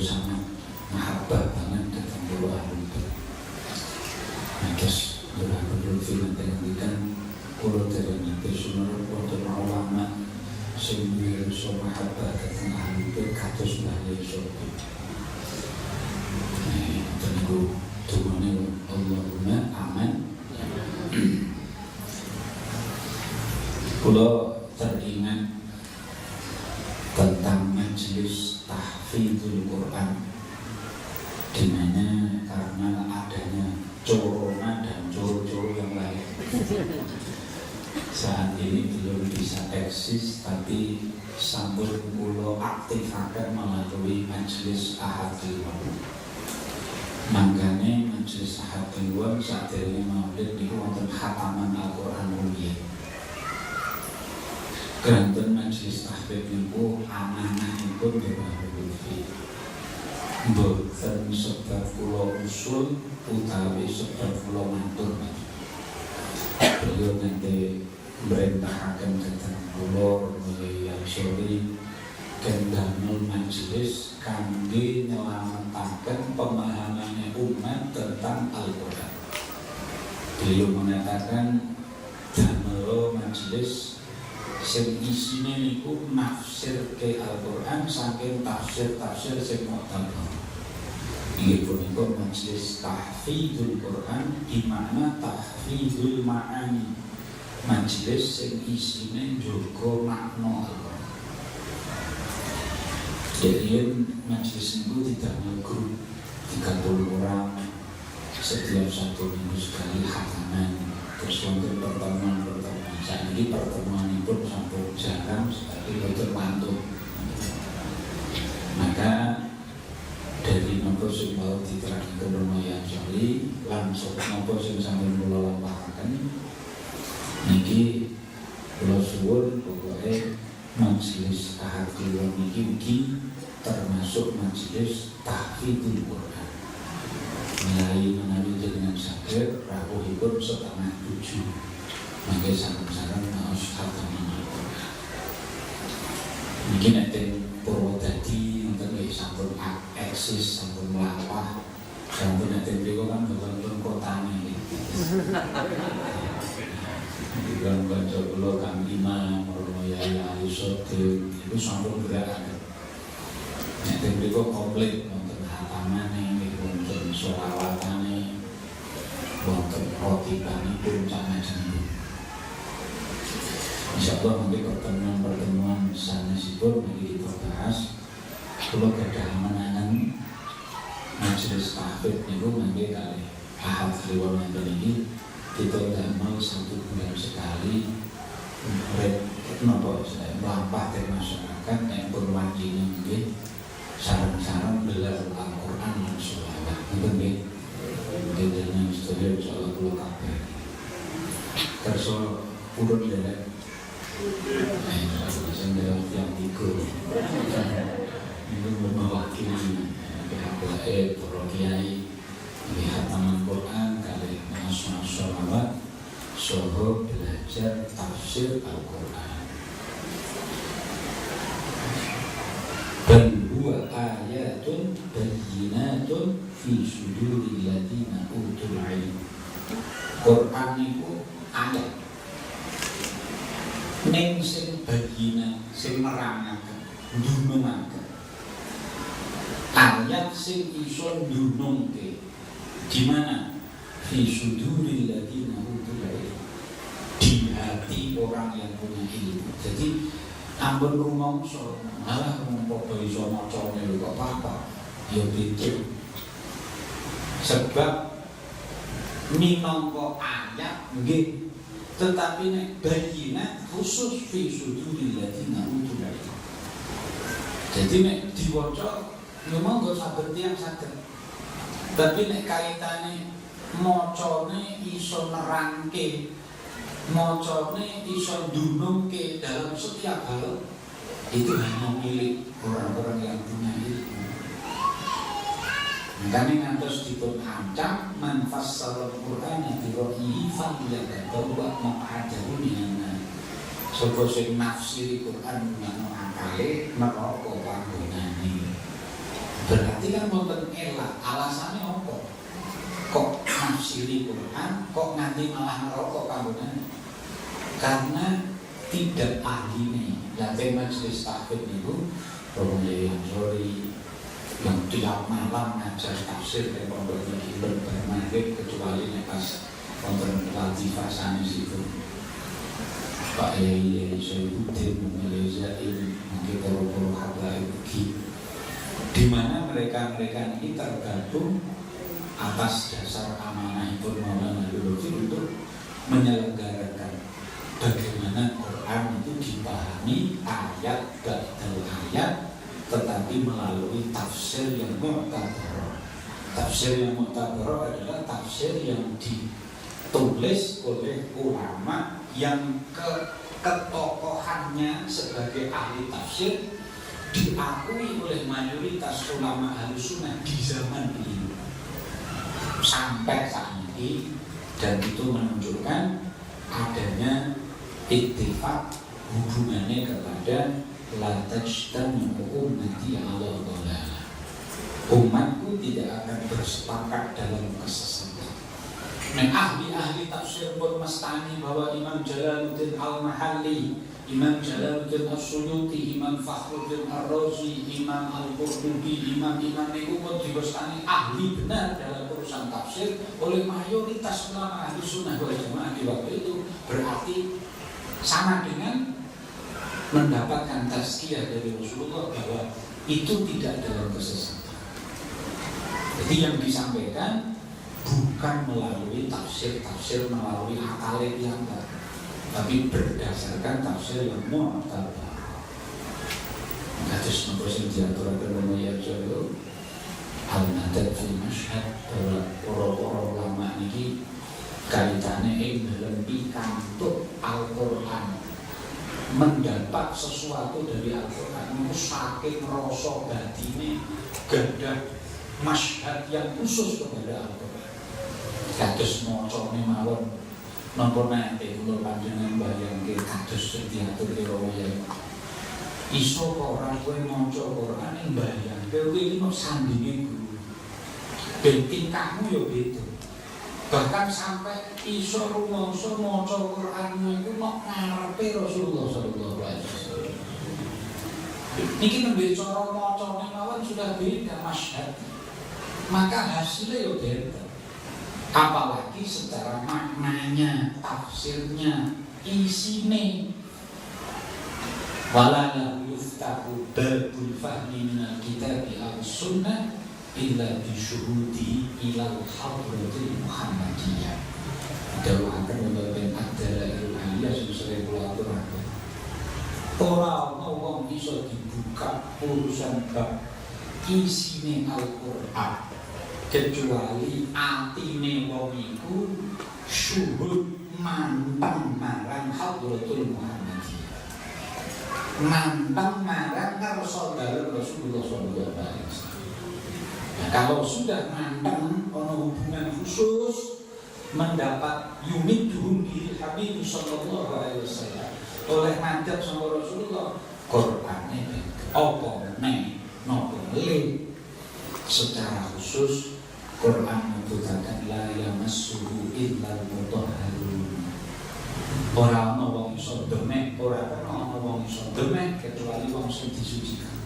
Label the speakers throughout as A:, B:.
A: sangat mahabbah banget datang ke Ahlul Bait. Terus Ahlul Bait dengan kulo dari Nabi Sunur wonten ulama sing bisa mahabbah datang Ahlul Bait kados Mbah Sofi. Tunggu tungune Allahumma aman. Kulo teringat tentang majelis tahfidzul Quran, di mana karena adanya corona dan coro-coro yang lain saat ini belum bisa eksis, tapi sampun kulo aktifkan melalui majelis Ahad Kliwon. Mangkane majelis Ahad Kliwon saat ini maulid niku wonten khataman Al-Qur'an Ruwiyah. Granten majelis tahfidz niku amanahipun Ahlul Bait. Mboten sebab kula usul utawi sebab kula matur. Beliau nanti merintahaken dhateng kula Mbah Sofi kendamel majelis kangge nyelametaken pemahamannya umat tentang Al-Qur'an. Beliau mengatakan damel majelis sing isine niku nafsir ke Al-Qur'an saking tafsir-tafsir sing mu'tabar. Inggih punika majelis tahfidzul Qur'an di makna tahfidzul ma'ani. Majelis sing isine njaga makna Al-Qur'an. Jadi majelis niku didamel grup 30 orang setiap 1 minggu sekali khataman. Terus wonten pertemuan-pertemuan. Saat ini pertemuan pun sampai jarang sekali terpantau. Maka dari nopo sing mau diterangkan lumayan sekali, langsung nopo sing sampai mula lampahaken. Niki kula suwun pokoke majelis Ahad Kliwon niki termasuk majelis tahfidzul Quran. Menawi dengan saged rawuhipun 6:30. Mangke sareng-sareng maos khataman Al-Qur'an. Mungkin enten Purwodadi wonten nggih sampun eksis, sampun mlampah. Sampun enten mriku kan boten kotane nggih. Dibilang kanca kula Kang Imam, Rono Yaya Alisode itu sampun berangkat. Enten mriku komplit wonten khatamane, wonten sholawatane, wonten khotibanipun macam-macam. Insyaallah nanti pertemuan-pertemuan sanesipun nanti kita bahas. Kalau gadah menangan majelis tahfidz niku nanti kali Ahad Kliwon ini kita damel 1 bulan sekali napa mlampah ke masyarakat yang berwajib nggih sareng-sareng gelar Al-Qur'an lan sholawat. Ngoten nggih. Dengan sedaya insyaallah kula kabeh. Kersa purun derek sehingga yang tiga itu mewakili pihak para kiai di khataman Quran kali maos sholawat soho belajar tafsir Al-Quran. Bal huwa ayatun bayyinatun fi suduril ladzina utul ilm. Quran itu ayat ning sing bayyina sing nerangaken ndunungaken ayat sing iso ndunungke di mana fi suduril ladzina utul ilm, di hati orang yang punya ilmu. Jadi ampun rumangsa malah padha iso macane kok apa ya beda sebab minangka ayat nggih. Tetapi nek bayyinat khusus fi suduril ladzina utul ilm. Jadi nek diwaca memang gak saged tiyang saged. Tapi nek kaitane macane iso nerangke, macane iso ndunungke dalam setiap hal, itu hanya milik orang-orang yang punya ilmu. Makanya ngantos dipun ancam man fassara al-Qur'ana bi ra'yihi falyatabawa maq'adahu minan nar. Sapa sing nafsiri Qur'an ngono akale neraka panggonane. Berarti kan wonten elak, alasannya apa? Kok nafsiri Quran, kok nganti malah ngerokok kamunan? Karena tidak ahli nih. Yang majelis tahfidz itu Romo Yai Ansori yang tiap malam ngajar tafsir dari pondoknya Iber bermaghrib kecuali pas wonten latifah sanes itu. Pak Yai Syaifuddin Yai Zain mungkin poro-poro habaib di mana mereka ini tergabung atas dasar amanah itu Maulana Lutfi untuk menyelenggarakan bagaimana Quran itu dipahami ayat ba'dal ayat tetapi melalui tafsir yang mu'tabar. Tafsir yang mu'tabar adalah tafsir yang ditulis oleh ulama yang ketokohannya sebagai ahli tafsir diakui oleh mayoritas ulama Ahlussunnah di zaman ini sampai saat ini, dan itu menunjukkan adanya ittifaq hubungannya kepada la tajtami'u ummati 'ala dhalalah. Umatku tidak akan bersepakat dalam kesesatan. Nah, ahli-ahli tafsir pun mestani bahwa Imam Jalaluddin Al-Mahalli, Imam Jalaluddin As-Suyuti, Imam Fakhruddin Ar-Razi, Imam Al-Qurtubi, imam-imam itu pun dimestani ahli benar dalam urusan tafsir oleh mayoritas ulama Ahlussunnah wal Jamaah di waktu itu. Berarti sama dengan mendapatkan tazkiyah dari Rasulullah bahwa itu tidak dalam kesesatan. Jadi yang disampaikan bukan melalui tafsir melalui akal yang tapi berdasarkan tafsir yang mu'tabar. Kados napa sing diaturaken Romo Yai Jawa al-nadab fil masyhad bahwa para ulama niki kaitane ing dalem pikantuk Al-Qur'an, mendapat sesuatu dari Al-Qur'an itu saking rasa batine gadah masyhad yang khusus kepada Al-Qur'an. Kados macane mawon napa nate kula panjenengan bayangke kados sing diaturke Romo Yai. Iso kok ora kowe maca Quran ing bayangke kowe iki kok sandinge guru. Ben tingkahmu ya beda. Bahkan sampai iso rumangsa maca Quran iku nek ngarepe Rasulullah sallallahu alaihi wasallam. Niki nembe cara macane mawon sudah beda masyhad. Maka hasilnya ya beda. Apalagi secara maknanya, tafsirnya, isine. Wala yuftahu babul fahmi minal kitabi al-sunnah illa bisyuhudi ilal hadratil Muhammadiyah. Dawakan oleh Ben Ad-Dalailul Aliyah sering kula aturaken. Ora ana wong iso dibuka urusan bab isine Al-Qur'an kecuali atine wong iku syuhud mantang marang hadratul Muhammadiyah, mantang marang karsa dalem Rasulullah sallallahu alaihi wasallam. Nah, kalau sudah mantang ana hubungan khusus mendapat yumidhum bi Habib sallallahu alaihi wasallam oleh madhab sama Rasulullah, Qur'ane apa meneh napa le secara khusus Quran menyebutkan la yamassuhu illal mutahharun. Ora ana wong iso demek, ora ana wong iso demek kecuali wong sing disucikan.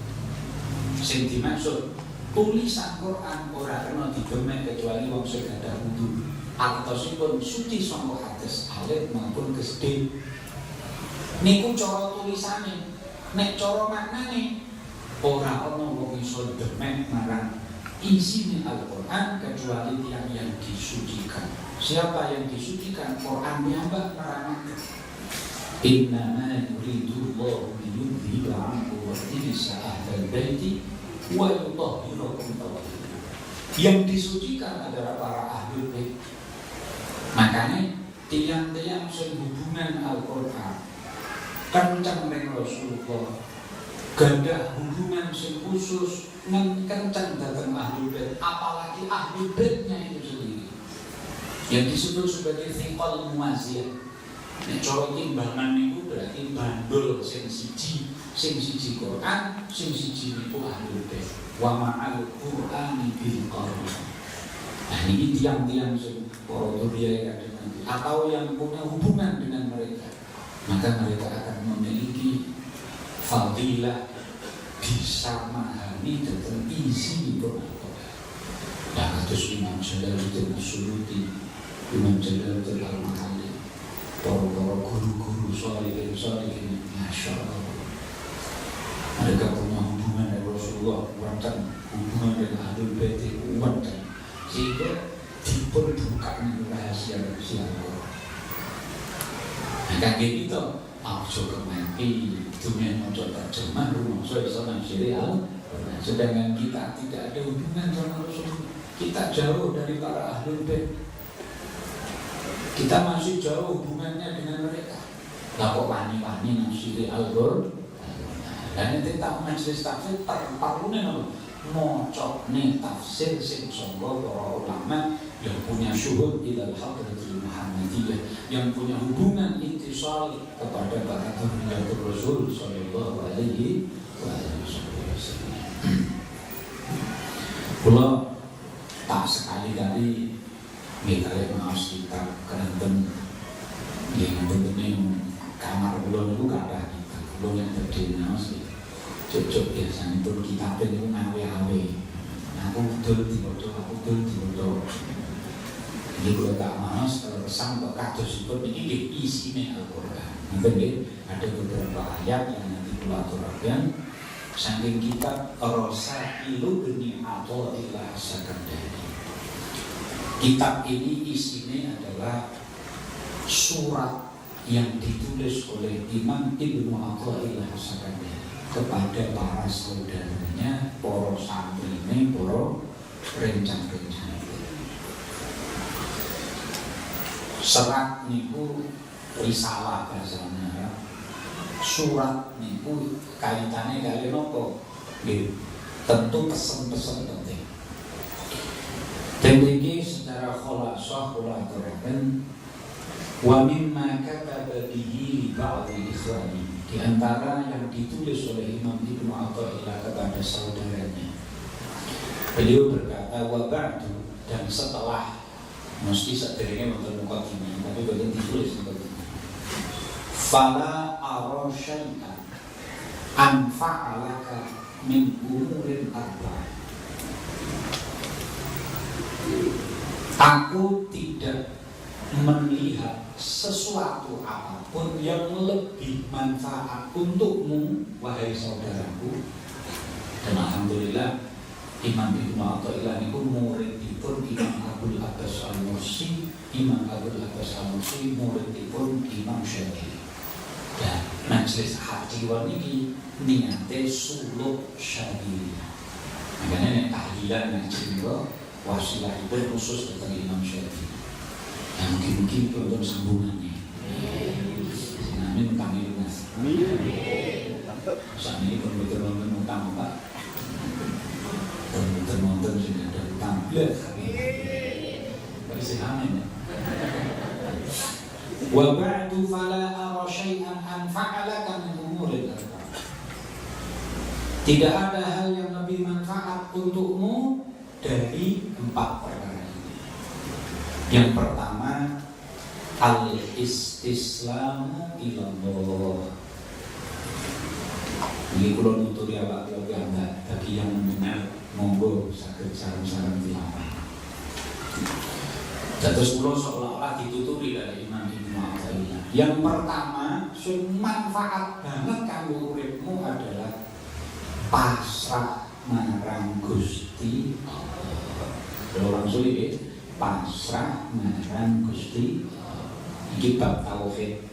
A: Sing dimaksud tulisan Quran ora kena didemek kecuali wong sing gadah wudu. Artosipun suci sangka hadis alif maupun gede. Niku cara tulisane, nek cara maknane ora ana wong iso demek marang isinya Al-Quran kecuali yang disucikan. Siapa yang disucikan? Quran nyambak nerangkan. Innama yuridullahu liyudhiba ankum ar-rijsa ahlal baiti wa yutahhirakum tathira. Yang disucikan adalah para ahli bait. Makanya tiang-tiang sing hubungan Al-Quran kencang dengan Rasulullah, gadah hubungan sing khusus kencang datang ahli bait, apalagi ahli baitnya itu sendiri yang disebut sebagai thiqal muwaziyah. Nek cara timbangan itu berarti bandul sing siji sing siji Quran, sing siji niku ahlul bait. Wa ma'al Qur'ani bil qarn. Nah ini tiang-tiang sing para duriya atau yang punya hubungan dengan mereka, maka mereka akan memiliki fadilah bisa memahami tentang isi Quran. Dan kados Imam Jalaluddin As-Suyuti, Imam Jalaluddin Al-Mahalli, para guru-guru sholihin, masya Allah. Mereka punya hubungan dengan Rasulullah, hubungan dengan Ahlul Bait, sehingga diperbukakan rahasia-rahasia Allah. Nah, kangge kita aja kemaki dunia maca terjemah rumangsa iso nafsiri Al-Qur'an. Sedangkan kita tidak ada hubungan sama Rasulullah. Kita jauh dari para Ahlul Bait. Kita masih jauh hubungannya dengan mereka. Lah kok wani-wani nafsiri Al-Qur'an. Dan nanti tak majelis tafsir perlunya apa? Mocokne tafsir sing sangka para ulama yang punya syuhud ilal hadratil Muhammadiyah, yang punya hubungan ittisal kepada para Nabi Rasul sallallahu alaihi wasallam. Kula tak sekali-kali nggih maos kitab kenten yang bentuknya kamar kula niku kathah kitab. Kula yang terdiri maos cocok biasanya pun kitab itu ngawe-awe. Aku dul dibodoh. Jadi kalau tak malas, kalau pesan kok kados itu ini isinya Al-Quran. Mungkin ada beberapa ayat yang nanti kula aturaken saking kitab Rasailu bin Athaillah As-Sakandari. Kitab ini isinya adalah surat yang ditulis oleh Imam Ibnu Athaillah As-Sakandari kepada para saudaranya, para santrine, para rencang-rencang. Serat niku risalah bahasanya. Surat niku kaitannya kali nopo? Tentu pesan-pesan penting. Dan ini secara khulasah kula aturaken wa mimma kataba bihi li ba'dhi ikhwani, di antara yang ditulis oleh Imam Ibnu Athaillah kepada saudaranya. Beliau berkata wa ba'du, dan setelah, mesti sederhana wonten mukadimah tapi boten ditulis mukadimah. Fala ara syai'an anfa'alaka min umurin arba'. Aku tidak melihat sesuatu apapun yang lebih manfaat untukmu, wahai saudaraku. Dan alhamdulillah Imam Ibnu Athaillah itu muridipun Imam Abul Abbas Al-Mursi. Imam Abul Abbas Al-Mursi muridipun Imam Syafi'i. Dan majelis hadiwan ini niate suluk Syafi'i. Makanya nek tahlilan ngaji niku wasilahipun khusus tentang Imam Syafi'i. Yang mungkin untuk sambungannya. Amin kami lunas. Saat ini pun betul-betul utang Pak. Betul-betul sudah ada utang. Bagi amin. Wa ba'du fala ara syai'an anfa'alaka min umuril arba'. Tidak ada hal yang lebih manfaat untukmu dari 4 perkara ini. Yang pertama, al-istislamu ilallah. Ini kalau nuturi awak keluarga bagi yang mendengar monggo saged sareng-sareng tilawah. Terus kula seolah-olah dituturi dari Imam Ibnu Athaillah. Yang pertama, sing manfaat banget kanggo uripmu adalah pasrah marang Gusti Allah. Kalau langsung iki pasrah marang Gusti. Iki bab tauhid.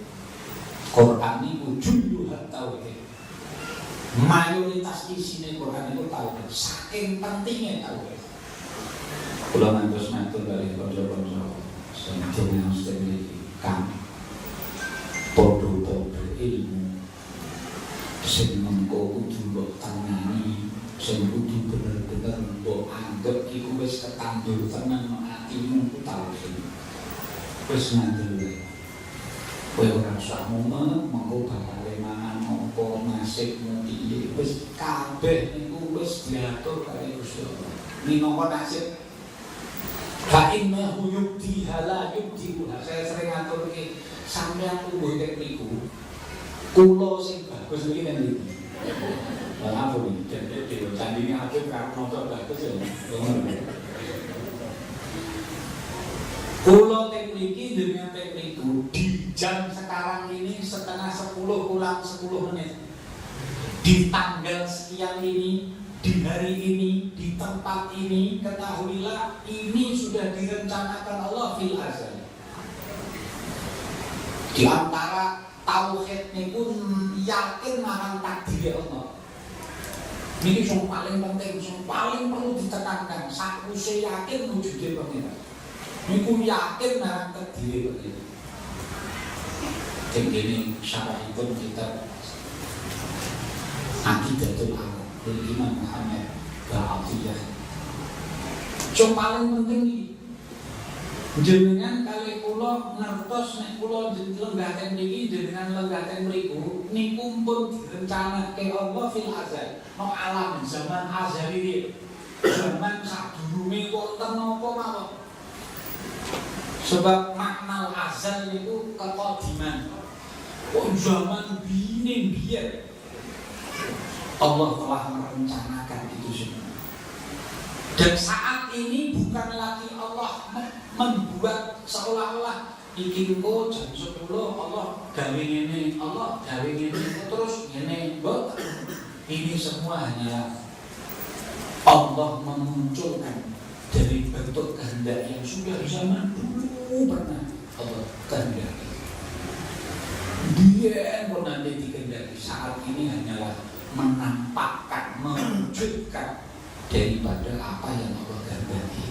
A: Quran niku juluhat tauhid. Mayoritas isine Quran itu tauhid. Saking pentingnya tauhid. Kula ngantos matur kali kanca-kanca sing jenengan iki kan padha-padha ilmu sing mengko kudu mbok tangani, sing kudu bener-bener mbok anggap iku wis ketandur tenan atimu ku tauhid. Wis nanti kowe ora usah mengko bakal mangan apa nasibmu piye wis kabeh niku wis diatur karo Gusti Allah. Minangka nasib fa innahu yubdi hala yubdi. Saya sering ngaturke sampeyan tunggu tek niku. Kula sing bagus iki nang iki. Lah apa iki? Dadi candine aku karo motor bagus ya. Kula tek mriki dengan tek niku di jam sekarang ini setengah 10 kurang 10 menit. Di tanggal sekian ini, di hari ini, di tempat ini, ketahuilah ini sudah direncanakan Allah fil azal. Di antara tauhid niku yakin marang takdir Allah. Ini yang paling penting, yang paling perlu ditekankan. Sakwise yakin wujude pengiran. Niku yakin marang takdir pengiran. Ini syarahipun kita Aqidatul Arab dari Imam Muhammad Ba'atiyah. Yang paling penting ini jenengan kali kula ngertos nek kula lenggaten niki jenengan lenggaten mriku niku pun direncanake Allah fil azal. No alam zaman azali iki. Zaman sadurunge wonten napa mawon. Sebab makna azal niku kekodiman. Oh zaman bini biar Allah telah merencanakan itu semua. Dan saat ini bukan lagi Allah membuat seolah-olah iki engko jam 10 Allah gawe ngene, Allah gawe ngene terus ngene. Ini semua hanya Allah memunculkan dari bentuk kehendak yang sudah zaman dulu pernah Allah kehendaki. Dia pun nanti dikehendaki. Saat ini hanyalah menampakkan, mewujudkan daripada apa yang Allah kehendaki.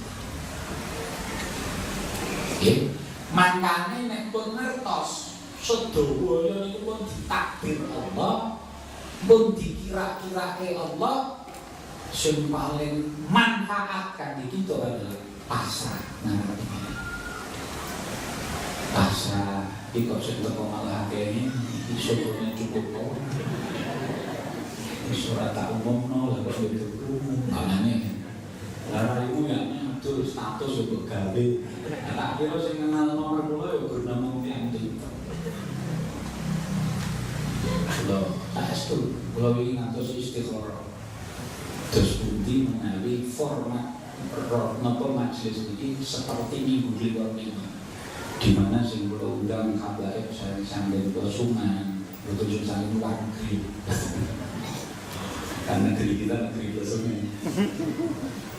A: Makanya nek pun ngertos sedaya niku pun ditakdir Allah, pun dikira-kirake Allah, sing paling manfaatkan iki itu adalah pasrah nang pasrah. Iki kok sing teko malah kene iki syukurnya cukup kok. Surat tak umumno lha kok itu anane. Lah iku ya atur status yo gawe. Tak kira sing kenal nomor kula yo bernama yang itu. Kula tak estu, kula iki ngantos istikharah. Terus pundi menawi format napa majelis iki seperti minggu liwat minggu. Di mana sing kula undang kabare saya sampeyan Besungan, betul saking luar negeri. Karena negeri kita negeri Besungan.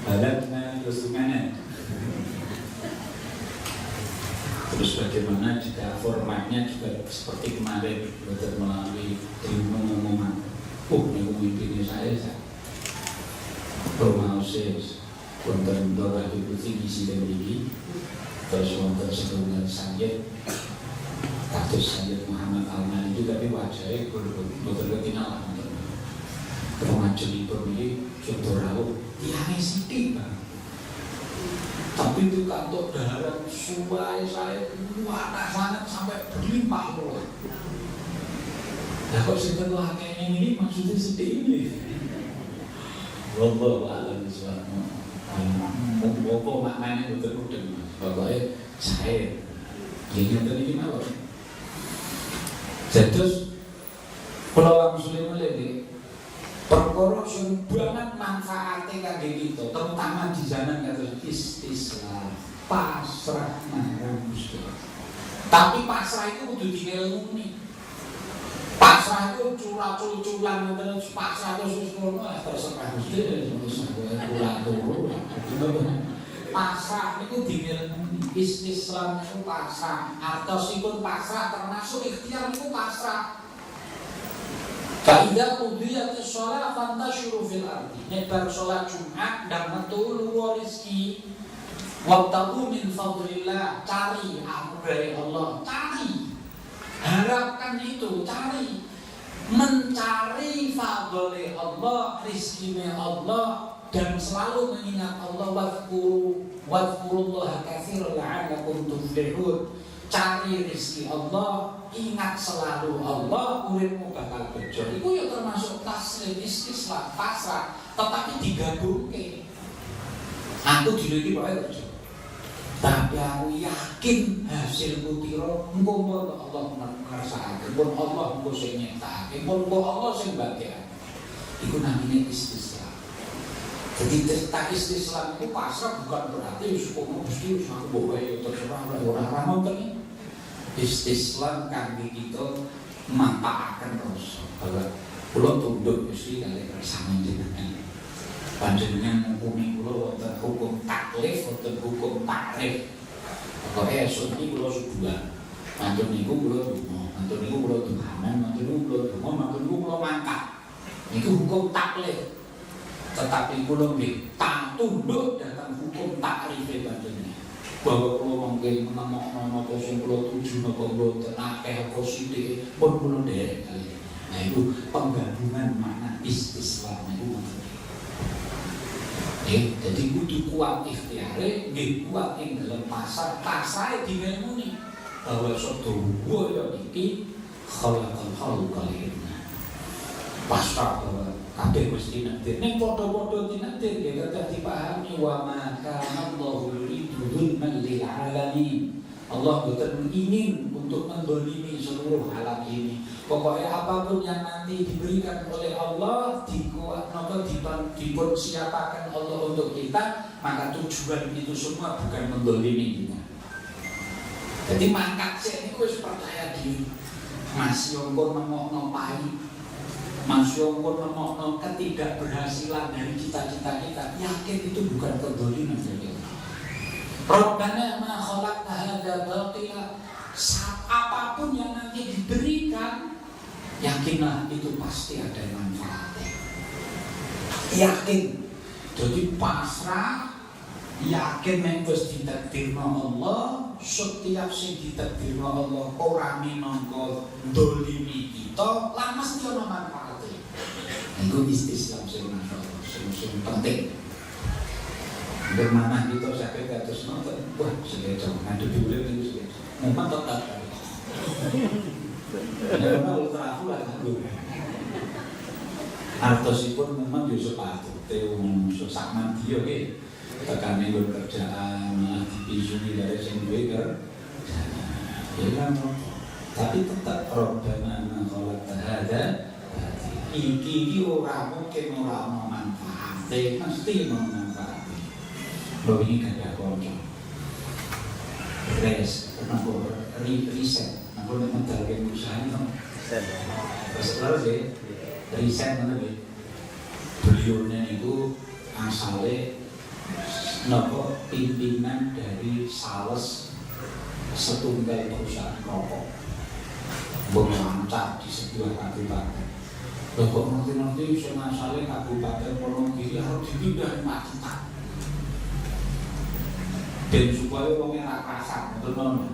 A: Badatnya Besungan. Terus bagaimana jika formatnya juga seperti kemarin betul melalui pengumuman. Ini pemimpinnya saya. Promausis wonten Dora Deputi Gizi dan Gigi. Terus wonten setunggal Sayyid kados Sayyid Muhammad Al-Mani juga tapi wajahnya betul-betul kenal remajanipun iki contoh rawuh tiyane sithik Pak. Tapi itu kantor daharan suai saya panas sangat sampai berlimpah ruah. Lah kok sinten lah kayak ini maksudnya sedih ini. Wallahu a'lam bishawab. Apa maknanya betul-betul pokoknya saya ingin tadi gimana terus kalau muslim lagi perkara sing banget manfaatnya kagak gitu terutama di zaman kata Islam pasrah marang Gusti. Tapi pasrah itu kudu diilmuni. Pasrah itu curah-cuculan terus pasrah terus ngono terserah Gusti kula turu. Pasrah itu diilmuni. Islam itu pasrah. Artosipun pasrah termasuk ikhtiar itu pasrah. Faidah qudiyatis shalah fantashiru fil ardi. Nek bar salat Jumat dan metu luwih rezeki. Wabtagu min fadlillah, cari anugerah Allah, cari. Harapkan itu, cari. Mencari fadlillah Allah, rizkinya Allah dan selalu mengingat Allah wadhkurullaha katsiran la'allakum tuflihun. cari rezeki Allah, ingat selalu Allah, uripmu bakal bejo. Iku ya termasuk taslim istislam, pasrah, tetapi digabungke. Aku dulu iki wae bejo. Tapi aku yakin hasilku piro, engko pun Allah ngersakake, pun Allah engko sing nyiptakake, pun Allah sing mbagekake. Iku namanya istislam. Jadi cerita istislam itu pasrah bukan berarti sukumu mesti aku bawa ya terserah orang-orang nonton. Istislam kangge kita manfaatkan terus. Kalau kula tunduk mesti kali kersane jenengan. Panjenengan ngukumi kula wonten hukum taklif, wonten hukum takrif. Pokoke esuk iki kula subuhan. Mantun niku kula donga, mantun niku kula duhanan, mantun niku kula donga, mantun niku kula mangkat. Niku hukum taklif. Tetapi kula nggih tunduk datang hukum takrif panjenengan. Bahwa kula mangke menemokno napa sing kula tuju napa mboten akeh apa sithik pun kula nderek kali. Nah itu penggabungan makna istislam niku ngoten. Jadi kudu kuat ikhtiare, nggih kuat ing dalam pasrahe dimemuni bahwa sedaya ya iki khalaqal khalqa lillah. Pasrah bahwa kabeh mesti nanti ning padha-padha dinanti ya kedah dipahami wa ma kana Allahu yuridu dzulman lil alamin. Allah bukan ingin untuk mendolimi seluruh alam ini. Pokoknya apapun yang nanti diberikan oleh Allah, dipun siapakan Allah untuk kita, maka tujuan itu semua bukan mendolimi kita. Jadi mangkat sih ini harus percaya diri. Masih ongkon nemokno pahit, masih ongkon nemokno ketidakberhasilan dari cita-cita kita, yakin itu bukan kedoliman dari Allah. Rabbana ma khalaqta hadza batila. Apapun yang nanti diberikan, yakinlah itu pasti ada manfaatnya. Yakin. Jadi pasrah, yakin nek wis ditakdirno Allah, setiap sing ditakdirno Allah ora minangka ndolimi kita, lan mesti ana manfaate. Iku istislam sing masyaallah, sing penting. Bagaimana kita sampai ke atas nonton, wah segitu, ada dulu itu segitu, memang tetap. Karena ultra aku lah dulu. Artosipun memang justru patut, teung susahman dia ke, tekanan kerjaan, dipisuni dari sendiri kerjaan. Tapi tetap Rabbana khalaqta hadza iki ora mungkin ora manfaat, mesti manfaat. Lo ini gak ada konco res, kenapa riset kenapa mentalkan usaha itu setelah sih riset mana gitu beliaunya itu asalnya nopo pimpinan dari sales setunggal perusahaan rokok berlancar di sebuah kabupaten. Loh kok nanti asalnya kabupaten Wonogiri harus dipindah Magetan dan supaya orangnya tak kasar, betul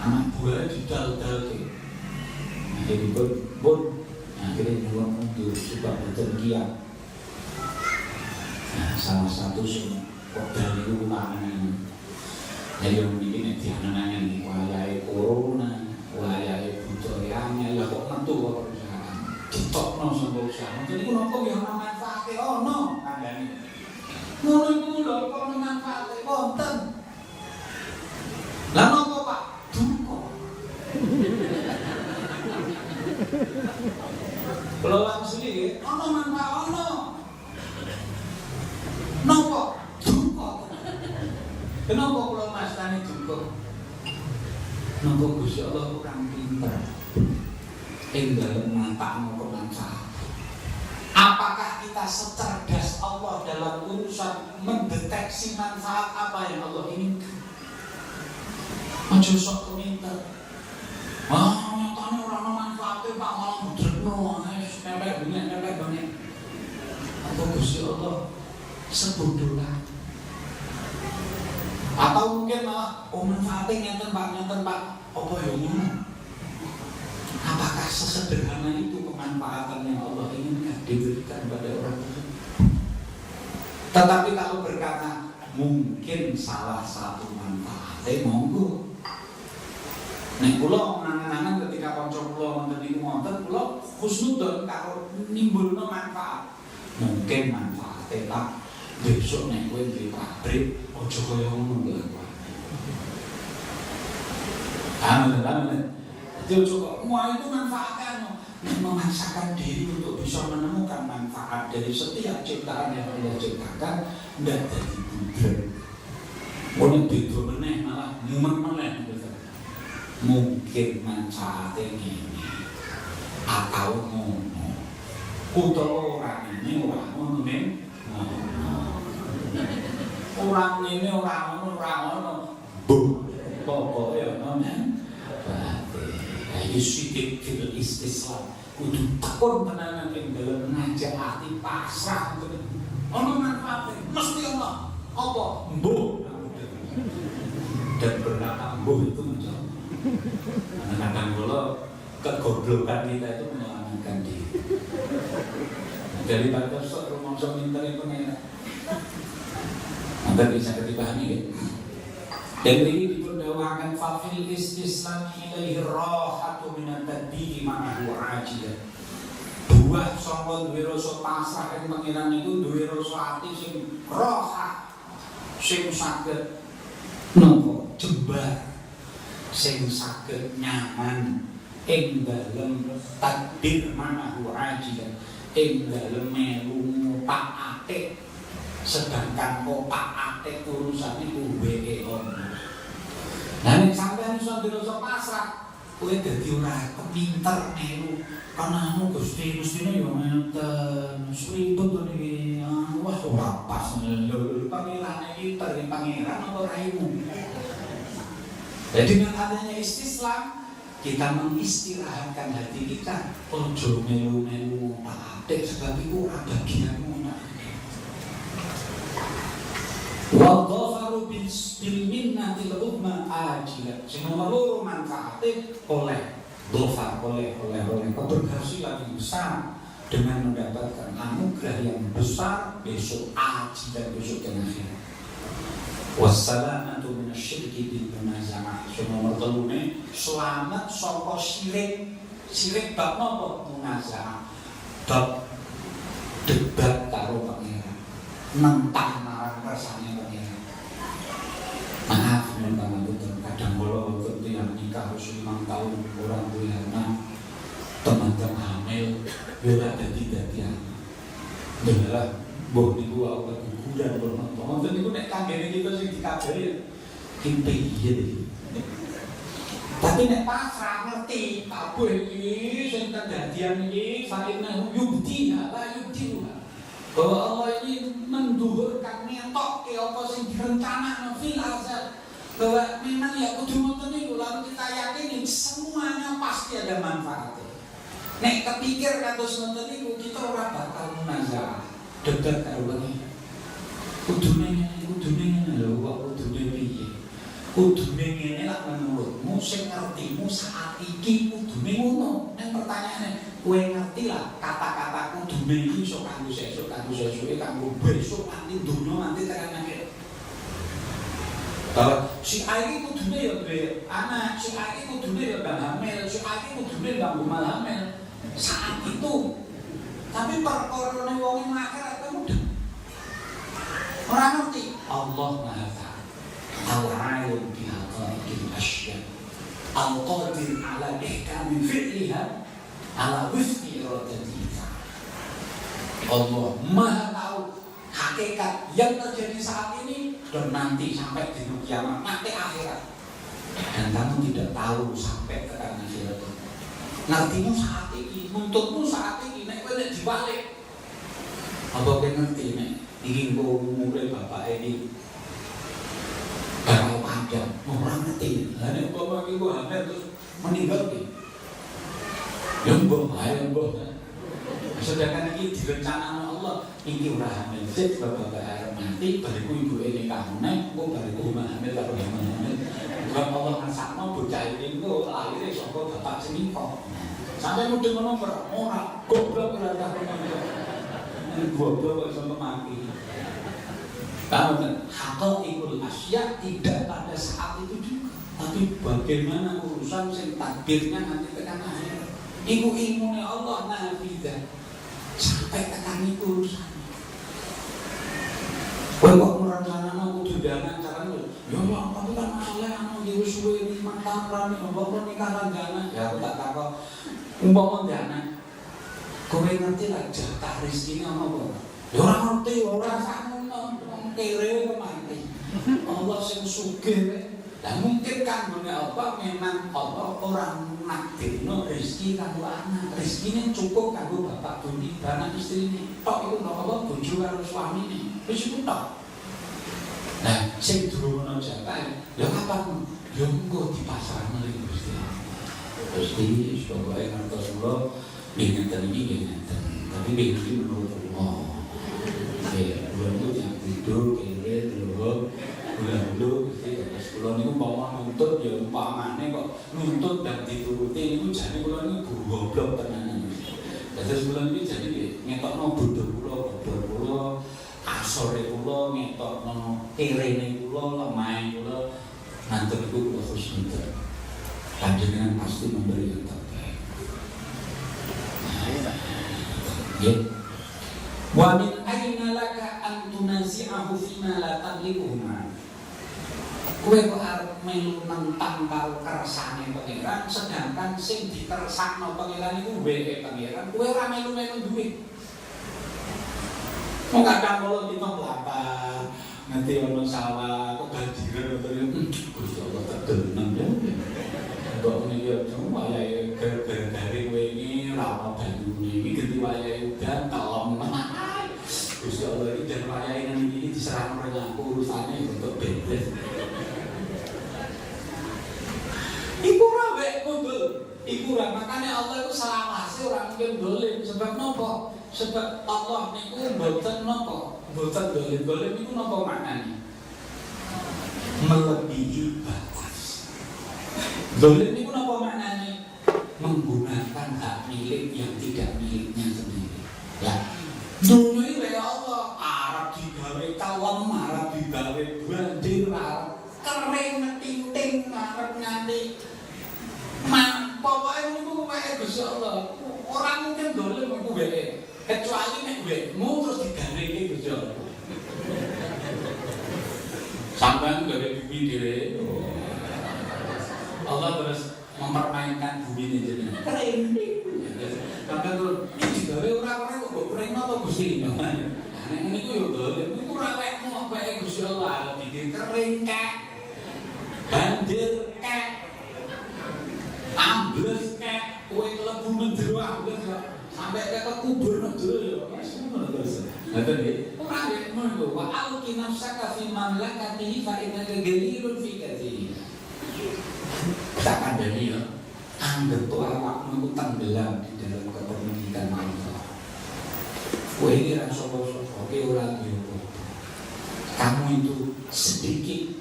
A: anak buahnya didal-dal ke. Nah, jadi pun akhirnya buang mundur supaya bertergiat. Nah, salah satu sing kodal itu ulangan. Yang bikin diangan-angan nih, wayai corona, wayai budayanya, ya kok tentu kok perusahaan. Ditokno sama perusahaan. Jadi kenapa yang manfaatnya? Oh no, kandani. Ngono iku lho kok manfaatnya wonten. Lah napa Pak? Duka. Kelola sendiri, ono manfaat ono. Napa? Duka. Kenapa kula mastani duka? Napa Gusti Allah kurang pinter ing dalem ngatakno kemanfaat. Apakah kita secerdas Allah dalam urusan mendeteksi manfaat apa yang Allah inginkan? Aja sok pinter. Nyatane ora ana manfaate Pak malah mudrekno, nempel banget. Apa Gusti Allah sebodoh lah? Atau mungkin manfaatnya ngeten Pak, apa ya ngono? Apakah sesederhana itu kemanfaatan yang Allah inginkan diberikan pada orang tersebut? Tetapi kalau berkata mungkin salah satu manfaatnya monggo. Nek kula mangan-mangan ketika kanca kula wonten niku wonten kula husnudzon karo nimbulno manfaat. Mungkin manfaate tak besok nek kowe duwe pabrik aja kaya ngono lho. Amin. Jadi semua itu manfaatkan memaksakan diri untuk bisa menemukan manfaat dari setiap ciptaan yang Allah ciptakan. Tidak jadi budak. Orang itu meneh malah nyumet meneh. Mungkin manfaatnya ini atau ngono. Utawa orang ini orang ngono nih. Orang ini orang ngono. Pokoknya namanya berarti sidik fil istislam kudu tekun tenanan ing dalem ngajak ati pasrah ono manfaate mesti ono apa mbuh dan bernama mbuh itu menjawab. Kadang-kadang kula kegoblokan kita itu menyelamatkan diri daripada sok rumangsa minter pengen agar bisa dipahami ya. Dan ini diperdawakan fafil istislam ilaihi rahatu minat tadbihi ma'ahu ajilah. Buah sangka duwe rasa pasrah ing pangeran iku duwe rasa ati sing roha, sing saged napa jembar, sing saged nyaman ing dalem tadbir ma'ahu ajilah, ing dalem melu taate. Sedangkan kok taate urusan iku wae ono. Nah nek sampeyan iso dirasa pasrah, kowe dadi ora kepinter melu. Karena Gusti-gustine yo ngeten, ribet to niki. Wah ora pas lho pangeran iki terus pangeran apa raimu. Jadi dengan adanya istislam kita mengistirahatkan hati kita. Ojo melu-melu taate sebab iku ora bagianmu. Wa ghafaru bil minnatil umma ajilah. Sing nomor loro manfaate oleh ghafar oleh keberhasilan yang besar dengan mendapatkan anugerah yang besar besok aji dan besok yang akhirat. Wassalamatu minasyirki bil munazamah. Sing nomor telune selamat saka syirik bab napa munazamah. Bab debat karo pangeran. Nentang marang kersane pangeran. Maaf memang betul kadang kala ketika nikah 5 tahun orang duwe anak teman-teman hamil yo ora dadi-dadian. Bener mbok niku aku keguguran bermanfaat. Wonten niku nek kanggene kita sing dikabari kimpe iki. Tapi nek pasrah ngerti kabeh iki sing kedadian iki sakene yubdi ala yubdi. Bahwa Allah ini menduhurkan ngetok ke apa sing direncanakan fil azal. Bahwa memang ya kudu ngoten niku lalu kita yakini semuanya pasti ada manfaatnya. Nek kepikir kados ngoten niku kita ora bakal munazarah. Debat karo pangeran. Kudune ngene lho, kok kudune piye? Kudune ngene lak menurutmu sing ngertimu saat iki kudune ngono. Nek pertanyaane kowe ngerti lah kata-kata kudune iki iso kanggo sesuk, kanggo sesuke, kanggo besok nanti dunya nanti tekan akhir. Bahwa si A iki kudune ya duwe anak, si A iki kudune ya bang hamil, si A iki kudune bang gumal hamil saat itu. Tapi perkorone wong ing akhirat mudah. Ora ngerti. Allah Maha Ta'ala al-alim bi haqaiqil asya. Al-qadir ala ihkami fi'liha ala wifqi iradatihi. Allah Maha tahu hakikat yang terjadi saat ini dan nanti sampai di kiamat, nanti akhirat. Dan kamu tidak tahu sampai ke akhirat. Ngertimu saat ini, nuntutmu saat ini, nek kowe dibalik. Apa kowe ngerti nek iki engko umure bapak ini bakal panjang, ora ngerti. Lah nek umpama iki kok hamil terus meninggal iki. Ya mbok ae mbok. Sedangkan iki direncanakan Allah, iki ora hamil. Sik bapak arep mati, bariku ibuke nikah meneh, engko bariku hamil karo hamil. Bukan Allah ngasakno bocah iki engko lahir saka bapak sing nikah. Sampai mudeng ngono ora goblok ora tak goblok kok iso mati. Tahu kan? Haqiqatul asya tidak pada saat itu juga. Tapi bagaimana urusan sing takdirnya nanti tekan akhir. Iku ilmune Allah nafidah. Sampai tekan iku urusan. Kowe kok merencananya kudu dana carane. Ya tapi kan masalah anu iki wis suwe 5 tahun apa nikah dana. Ya aku tak takok. Umpama dana. Kowe ngerti lah jatah rezeki ana apa? Ya ora ngerti, ora sakmono kere mati. Allah sing sugih. Lah mungkin kan apa memang Allah orang nakdirno rezeki kanggo anak. Rezekine cukup kanggo bapak buni, anak istrine. Tok iku apa bojo karo suamine. Wis iku tok. Nah, sing durung ana jatah, ya kapan? Ya engko dipasarno iki Gusti. Gusti pokoke ngantos kula ngeten iki ngeten. Tapi iki menurut Allah. Ya, kula itu yang tidur kere dulu. Dulu Gusti kula niku umpama nuntut ya umpamane kok nuntut dan dituruti niku jane kula niku goblok tenan. Dados kula niki jane ngetokno bodho kula, bodho kula, asore kula, ngetokno kerene kula, lemahe kula, nanti niku kula husnudon. Panjenengan pasti memberi yang terbaik. Ya. Wa min aina laka an tunazi'ahu fima la tamlikuhuma. Kowe kok arep melu nentang karo kersane pangeran sedangkan sing dikersakno pangeran iku weke pangeran kowe ora melu-melu duwe. Wong kadang kala kita lapar nanti ono sawah kok banjiran Gusti Allah tedenan ya. Kok ngene ya cuma wayahe gara-gara kowe iki ora ono banyu iki ganti wayahe udan telem. Gusti Allah iki jan wayahe nang iki diserahno marang aku urusane untuk beres. Iku ora wek kudul. Iku ora makane Allah iku selawase ora mungkin dolim sebab napa? Sebab Allah niku mboten napa? Mboten dolim. Dolim iku napa maknane? Melebihi batas. Dolim niku napa maknane? Menggunakan hak milik yang tidak miliknya sendiri. Ya. Dunia iki ya Allah, arep digawe kawem, arep digawe banjir, arep kering tinting, arep nganti pokoknya niku wae Gusti Allah. Ora mungkin dolim iku wae. Kecuali nek wekmu terus digandenge Gusti Allah. Sampeyan gawe bumi dhewe. Allah terus mempermainkan bumi ini jenengan. Kering. Sampeyan terus iki digawe ora kok kering apa Gusti. Nek niku yo dolim niku ora wekmu wae Gusti Allah bikin kering kek. Banjir kek. Ambles kek kowe klebu mendero ambles sampai ke kubur mendero ya wis ngono terus. Ngoten nggih. Ora ngono wa alqi nafsaka fi mamlakatihi fa innaka ghalirun fi katsihi. Tak kandhani ya. Anggap awakmu iku tenggelam di dalam kepemilikan Allah. Kowe iki ra sapa-sapa, kowe ora duwe apa. Kamu itu sedikit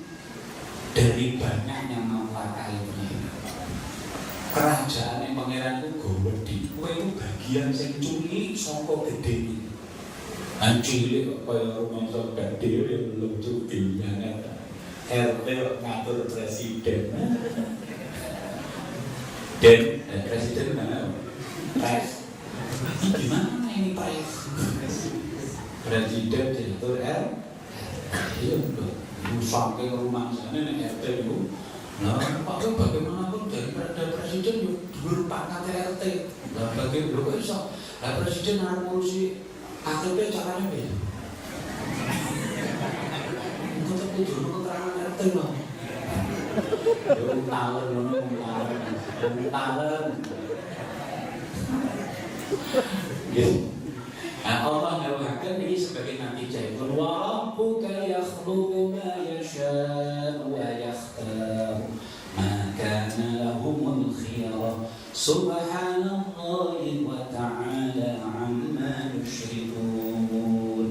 A: dari banyak yang memlakai ini. Kerajaan yang pangeran itu gawedi. Kowe itu bagian sing cilik saka gedene. Cilik kok kaya rumangsa gede ya belum cukup ya. RT ngatur presiden. Dan presiden mana? Pres. Gimana ini pres? Presiden direktur R. Iya betul. Sampai rumah sana nek RT itu. Nah, Pak bagaimanapun daripada presiden yo dhuwur pangkat RT. Lah bagaimana kok iso? Lah presiden arep ngurusi KTP carane piye? Engko tak kudu keterangan RT lho. Yo talen ngono talen. Nggih. Allah ngawakaken iki sebagai natijah itu wa rabbuka yakhluqu ma yasha'u wa yakhtar ma kana lahumul khiyara subhanallahi wa ta'ala amma yusyrikun.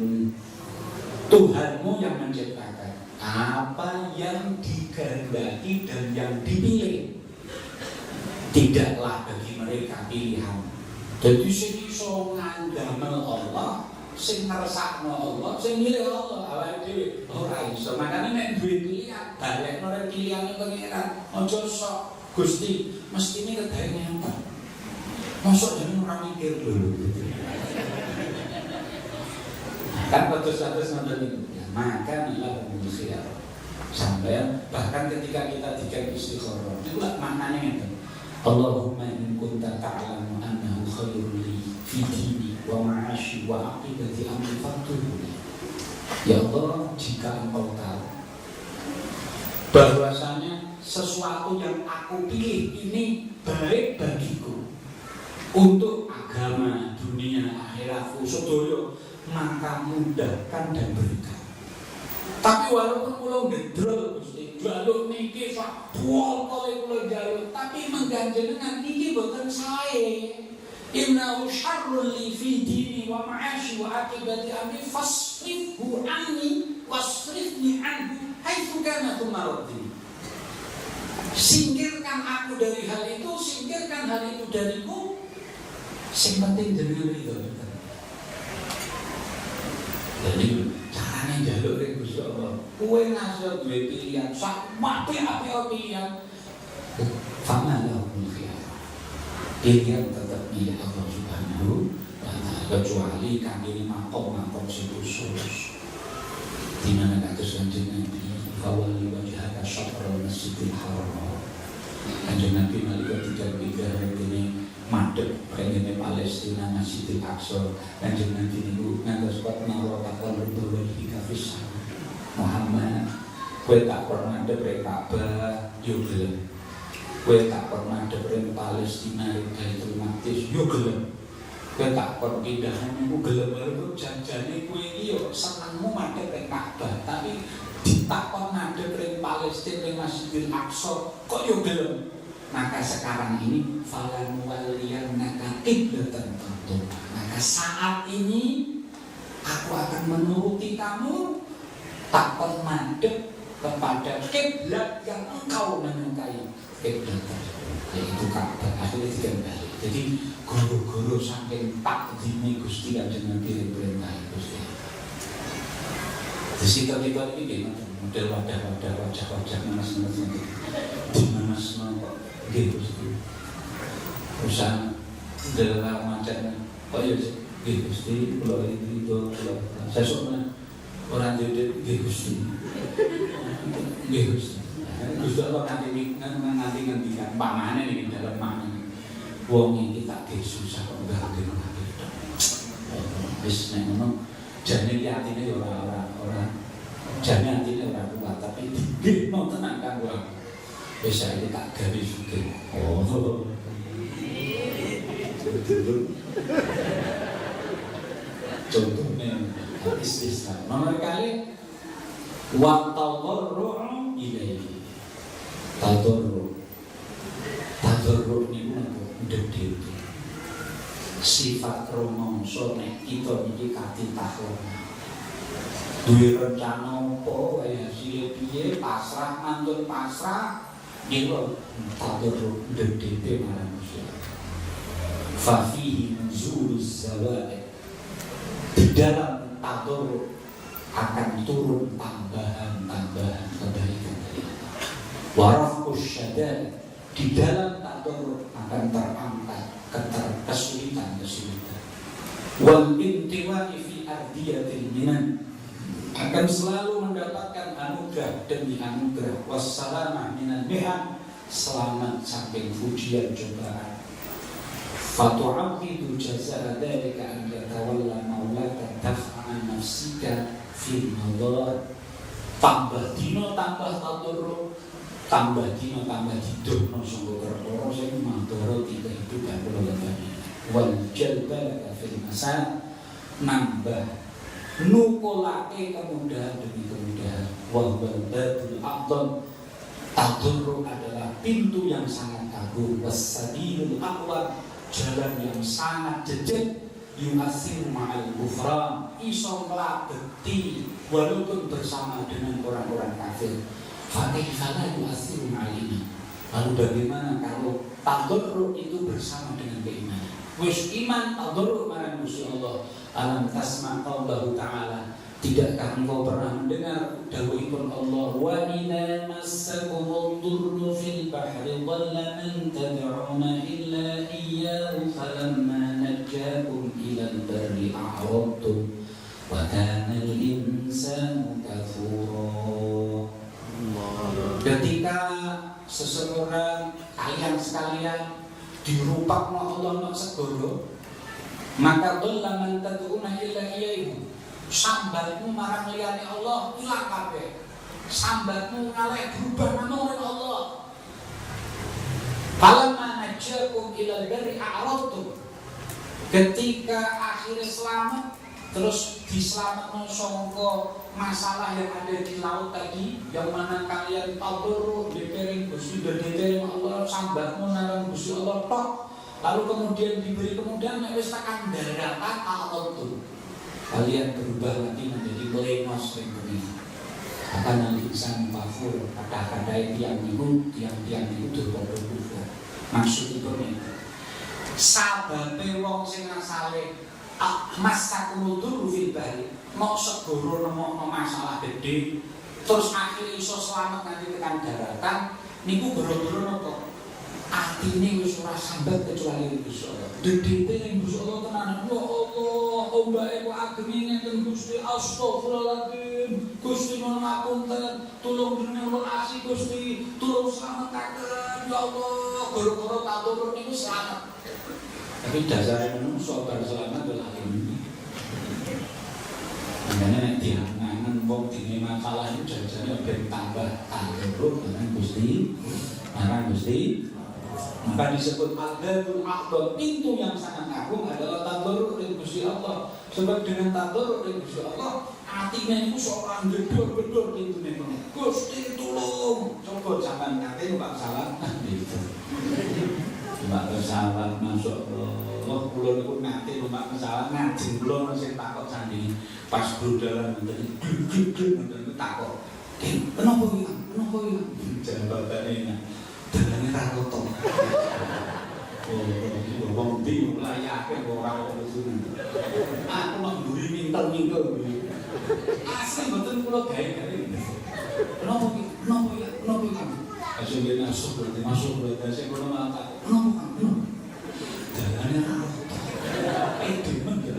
A: Tuhanmu yang menciptakan apa yang dikehendaki dan yang dipilih, tidaklah bagi mereka pilihan. Jadi sing iso ngandamel Allah sing ngersakno Allah, sing milih Allah awake dhewe ora iso. Makane nek duwe pilihan, balekno rek pilihane pangeran. Aja sok Gusti, mestine kedaene apa? Mosok jeneng ora mikir dulu. Kan terus nonton itu. Maka bila khiyar. Sampai bahkan ketika kita dikasih istikharah, itu lah maknanya itu. Allahumma in kunta ta'lamu annahu khairul li fi dini wa ma'ashi wa aqibati amri fatuhu. Ya Allah, jika Engkau tahu bahwasanya sesuatu yang aku pilih ini baik bagiku untuk agama, dunia, akhiratku sedaya, maka mudahkan dan berikan. Tapi walaupun kula ngedrol Gusti, jaluk niki sak pol-pole kula jaluk, tapi mengganjenengan niki boten sae. Innahu syarrul li fi dini wa ma'ashi wa aqibati amri fasrifhu anni wasrifni anhu haitsu kana tumardi. Singkirkan aku dari hal itu, singkirkan hal itu dariku. Sing penting jenengan ridho. Jadi carane njaluk rek Gusti Allah. Kowe ngasih duwe pilihan, sak apik-apik pilihan. Fama lahul khiyar. Pilihan tetap milik Allah Subhanahu wa ta'ala, kecuali kangge makom sing khusus. Di mana kados Kanjeng Nabi, fawali wajhaka syatrul masjidil haram. Kanjeng Nabi nalika tiga ini madhep rene Palestina Masjidil Aqsa. Kanjeng Nabi niku ngantos kok nawa takon rubuh iki kafis Muhammad, kowe tak pernah madhep rek Ka'bah yo gelem. Kowe tak pernah madhep rek Palestina rek Baitul Maqdis yo gelem. Kowe tak pernah pindah niku gelem lho, janjane kowe iki yo senengmu madhep rek Ka'bah, tapi ditakon madhep rek Palestina rek Masjidil Aqsa kok yo gelem. Maka sekarang ini falan waliyan naka qiblatan tertentu. Maka saat ini aku akan menuruti kamu, takkan madhep kepada kiblat yang engkau menyukai, kiblat yaitu Ka'bah. Akhirnya dikembali. Jadi guru-guru saking takdimi Gusti Kanjeng Nabi perintah Gusti. Di situ kita ini model wajah-wajah manas-manas itu dimanas-manas gitu sih. Usaha dalam macam ya gitu sih. Kalau itu saya soalnya orang jadi gitu sih. Gitu sih. Gusti Allah nanti pamane nih dalam mana wong iki tak susah kok enggak gitu. Wis nek ngono jane atine ya ora jane atine ora kuat, tapi nggih mau tenang kanggo aku. Bisa ini tak garis juga. Oh, contohnya istisna. Nomor kali watadarru ilaihi. Tadarru ini apa? Ndedhe. Sifat rumangsa nek kita iki kati tahlon. Duwe rencana apa wae hasil piye, pasrah mantun pasrah. Itu tadarru ndedhe marang Gusti. Fa fihi nuzuluz zawaid. Di dalam tadarru akan turun tambahan kebaikan. Warafus syadad, di dalam tadarru akan terangkat kesulitan. Wal intiwa'i fi ardiyatil minan, akan selalu mendapatkan anugerah demi anugerah. Wassalamah minan mihan, selamat saking ujian cobaan. Fatu'aqidu jazaa dzalika an yatawalla maulaka daf'an nafsika fil madar. Tambah dino tambah tadarru, tambah dino tambah didono sanggo perkara sing mandoro kehidupan kula lebani. Wal jalbalaka fil masal, nambah nukulake kemudahan demi kemudahan. Wal badul aqdam, tadarru adalah pintu yang sangat agung. Wasabilul aqwa, jalan yang sangat jejeg. Yu'asir ma'al kufran, iso nglabeti walaupun bersama dengan orang-orang kafir. Fakihfala yu'asir ma'al. Lalu bagaimana kalau tadarru itu bersama dengan keimanan? Wis iman tadarru marang Gusti Allah, Alam tasma' qaulahu ta'ala, tidakkah engkau pernah mendengar dawuhipun Allah, wa idza massakumud durru fil bahri dhalla man tad'una illa iyyahu falamma najjakum ilal barri a'radtum wa kana al-insanu kafura. Ketika seseorang kalian sekalian dirupakno Allah nak segoro, maka dhalla man tad'una illa iyyahu, sambatmu marang liyane Allah ilang kabeh. Sambatmu ngalih berubah manut Allah. Falamma najjakum ilal barri a'radtum, ketika akhirnya selamat terus diselamatkan sangka masalah yang ada di laut tadi, yang mana kalian tadur dipiring Gusti dipiring Allah, sambatmu narang Gusti Allah tok, lalu kemudian diberi kemudian nek wis tekan daratan a'radtum, kalian berubah lagi menjadi melengos ring. Akan al-insan kafur, kata-kata yang tiang-tiang itu padha kufur. Maksudipun itu sababe wong sing asale masakunudur fil bahri, mau segoro nemokno masalah gede terus akhirnya iso selamat nanti tekan daratan, niku boro-boro napa atine wis ora sambat kecuali Gusti Allah. Dedete ning Gusti Allah tenan. Ya Allah, ombake kok ageng ngeten Gusti, astagfirullahaladzim. Gusti nuwun ngapunten, tulung jenengan welasi Gusti, tulung slametaken ya Allah. Gara-gara tatur niku selamat. Tapi dasare menungso bar selamat yo lali. Makanya nek diangen wong dene masalah itu jajane ben tambah tatur dengan Gusti, marang Gusti. Maka disebut al-babul a'dham, pintu yang sangat agung adalah tadarruk ring Gusti Allah. Sebab dengan tadarruk ring Gusti Allah, atine iku seorang gedor-gedor pintune kene. Gusti tulung. Coba sampean ngate numpak salam gitu. Numpak salam masuk Allah, kula niku ngate numpak salam ngajeng kula sing takok sandingi. Pas brodalan ngoten iki takok. Kenapa iki? Kenapa iki? Jabane dalane ra roto. Oh, wong bingung layake ora ono sune. Aku nek mburi mintel-mintel. Asli mboten kula gawe-gawe. Kenapa iki? Kenapa ya? Kenapa iki? Asline masuk berarti sing kula matak. Kenapa? Kenapa? Dalane ra roto. Demen ya.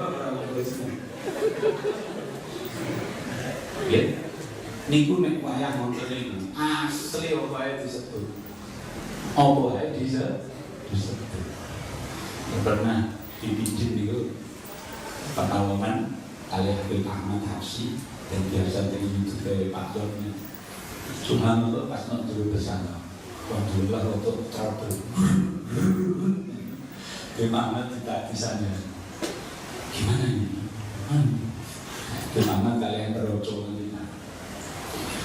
A: Ora ono sune. Ya. Niku nek wayah wonten niku asli wae disebut. Apa wae disebut. Pernah dipinjam niku Pekalongan kali Habib Ahmad Habsyi dan biasa dari YouTube Pak Jornya. Subhanallah pas nak dulu bersama. Alhamdulillah untuk trouble. Gimana tidak bisanya? Gimana ini? Gimana kalian terocok nanti?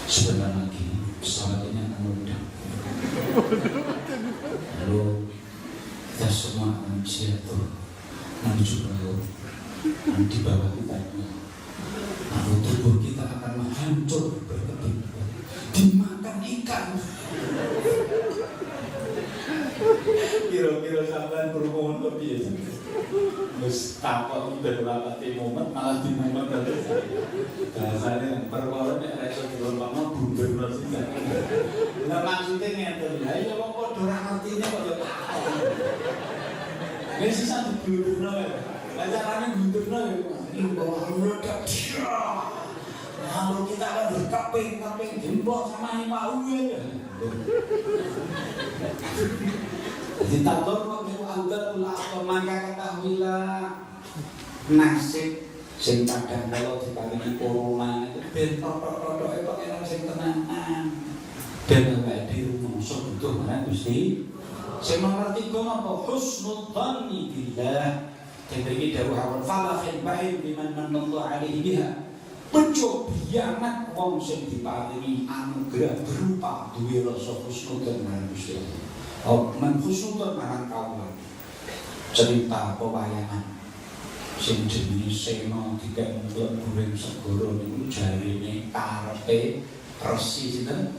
A: Sebentar lagi pesawat ini akan meledak. Lalu kita semua akan jatuh menuju laut dan di bawah kita ini. Lalu tubuh kita akan hancur berkeping-keping dimakan ikan. Kira-kira sampean bermohon lebih. Terus takut udah rapati momen malah di momen terus. Dasarnya perkara nek reso dilompat bunder terus iki. Lah maksudnya ngeten. Lah ya wong padha ora ngertine kok ya takut. Wis sisa dibundurno ya. Lah carane bundurno ya iki bawa meledak. Lalu kita akan berkeping-keping jempol sama imau ya. Jadi tadarruk itu al-babul a'dham, maka ketahuilah nasib sing kadang kala diparingi kurungan itu ben tok-tok itu enak sing tenanan. Ben wae dirumangsa butuh marang Gusti. Sing nomor 3 napa? Husnul dhanni billah. Diberi dawuh awal fala khil ba'in biman manallahu alaihi biha. Bejo biyanat wong sing diparingi anugerah berupa duwe rasa husnul dhanni marang Gusti Allah. Menghusnul marang kaula. Cerita pewayangan sing jenenge Sena dikek mlebu ring segara niku jarine karepe Resi sinten?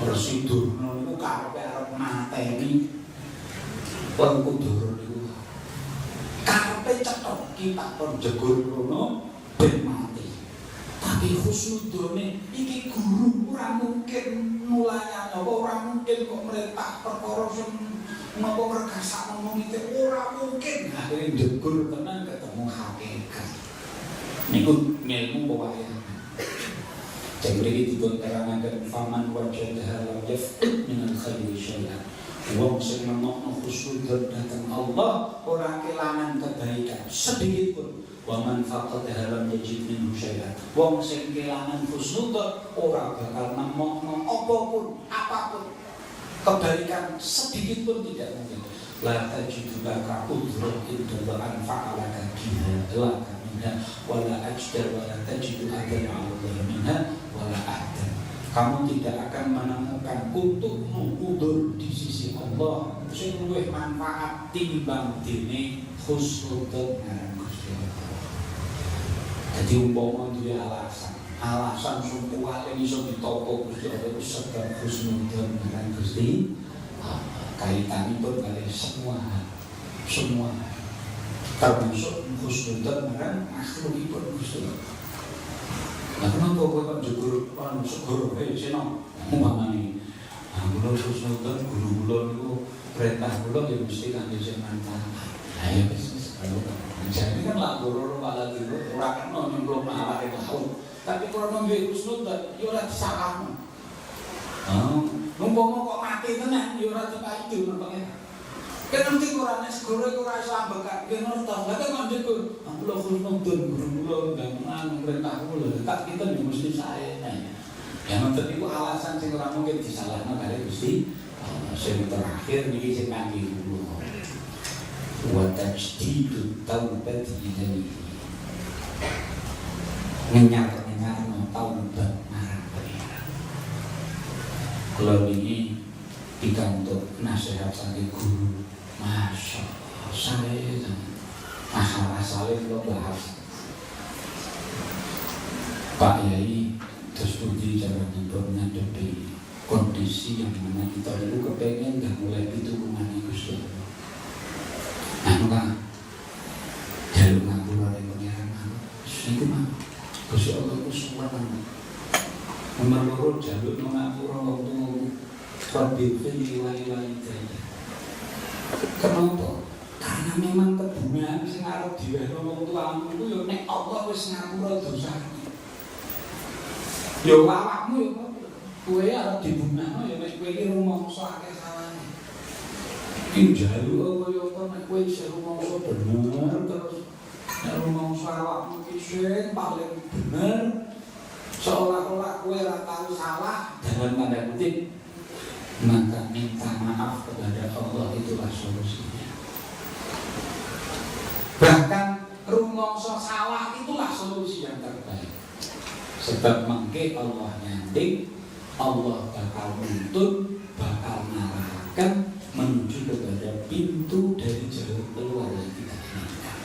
A: Resi Durna niku karepe arep mateni Wengkudara niku. Karepe kate cetok kita kon jegur rono ben mati. Tapi husnudone iki guru ora mungkin nulayani, ora mungkin kok merintah perkara sing napa kergasak ngomong iki ora mungkin. Akhire jegur tenan ketemu hakikat. Niku ilmu pewayangan. Jadi dipun terangaken faman wajadaha lam yafqid min al-khairi syai'an. Wong sing nemokno husnudzon dhateng Allah ora kelangan kebaikan sedikit pun. Wa man faqadaha lam yajid minhu syai'an. Wong sing kelangan husnudzon ora bakal nemokno apapun kebaikan sedikit pun tidak mungkin. La tajidu laka udhran inda anfa'alaka biha laka minha wala ajdar wala tajidu adan 'ala Allah minha wala ahdan. Kamu tidak akan menemukan untukmu udzur di sisi Allah sing luwih manfaat timbang dene husnudzon marang Gusti Allah. Dadi umpama duwe alasan sing kuwat iso ditata Gusti Allah iku sebab husnudzon marang Gusti Allah. Kaitanipun kali semua termasuk husnudzon marang makhlukipun Gusti Allah. Nah, kenapa kok jegur segur seno umpamane kula husnudzon guru kula niku perintah kula ya mesti kangge sing manfaat. Lah ya wis kalau jadi kan lak guru malah dulu ora kena nyemplung awake laut. Tapi kula nggih husnudzon ya ora disalahno. Umpama kok mati tenan ya ora dipayu nang pengen. Kan nanti Quran segoro ora iso ambek gen nonton. Lah kan njebul kula husnudzon guru kula nang perintah kula. Tak kita mesti sae. Ya ngoten niku alasan sing ora mungkin disalahno kali Gusti. Sing terakhir niki sing kangge kula. Wa tajdidu taubati ilaihi. Ngenyar-nyarno taubat marang Pangeran. Kula niki pikantuk nasihat saking guru. Masya Allah, saya masalah salin lo bahas Pak Yai terus puji cara menghadapi kondisi yang mana kita dulu kepengen gak mulai pitulungan Gusti Allah. Anu kan jalur ngapura yang pengiran itu mah Gusti Allah itu sempurna. Nomor loro jalur ngapura waktu Rabbil fili wali kenapa? Karena memang kebunan sing arep diwehno wong tuamu iku ya nek Allah wis ngapura dosane. Ya awakmu ya kowe arep dibunahno ya nek kowe iki rumangsa akeh salahane. Iki njaluk kaya apa nek kowe isih rumangsa bener terus nek rumangsa awakmu iki sing paling bener seolah-olah kowe ora tau salah dalam tanda kutip. Maka minta maaf kepada Allah itulah solusinya. Bahkan rumangsa salah itulah solusi yang terbaik. Sebab mengke Allah nyanting, Allah bakal nuntun, bakal ngarahkan menuju kepada pintu dari jalur keluar yang kita inginkan.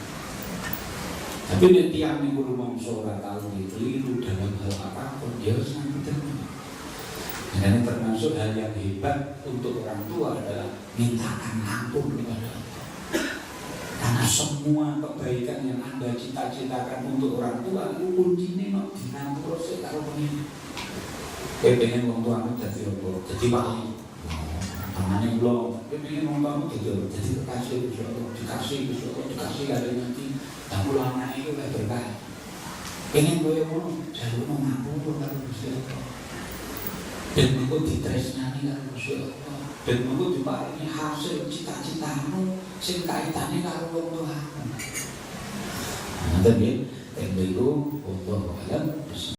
A: Tapi nek tiyang niku rumangsa ora tau keliru dalam hal apapun, ya wis ngapunten. Dan termasuk hal yang hebat untuk orang tua adalah mintakan ampun kepada Allah. Karena semua kebaikan yang Anda cita-citakan untuk orang tua itu kuncinya di ngampura sik karo pengen. Kowe pengen wong tuamu dadi apa? Dadi wali. Amane kula, kowe pengen wong tuamu dadi kekasih Gusti Allah, dikasih kali nanti. Lah kula anake iku berkah. Pengen kowe ngono, jalur ngapura karo Gusti Allah. Dan engkau ditresnani karo Gusti Allah. Dan engkau diparingi hasil cita-citamu sing kaitane karo wong tuamu. Ngoten nggih, ten niku wallahu a'lam.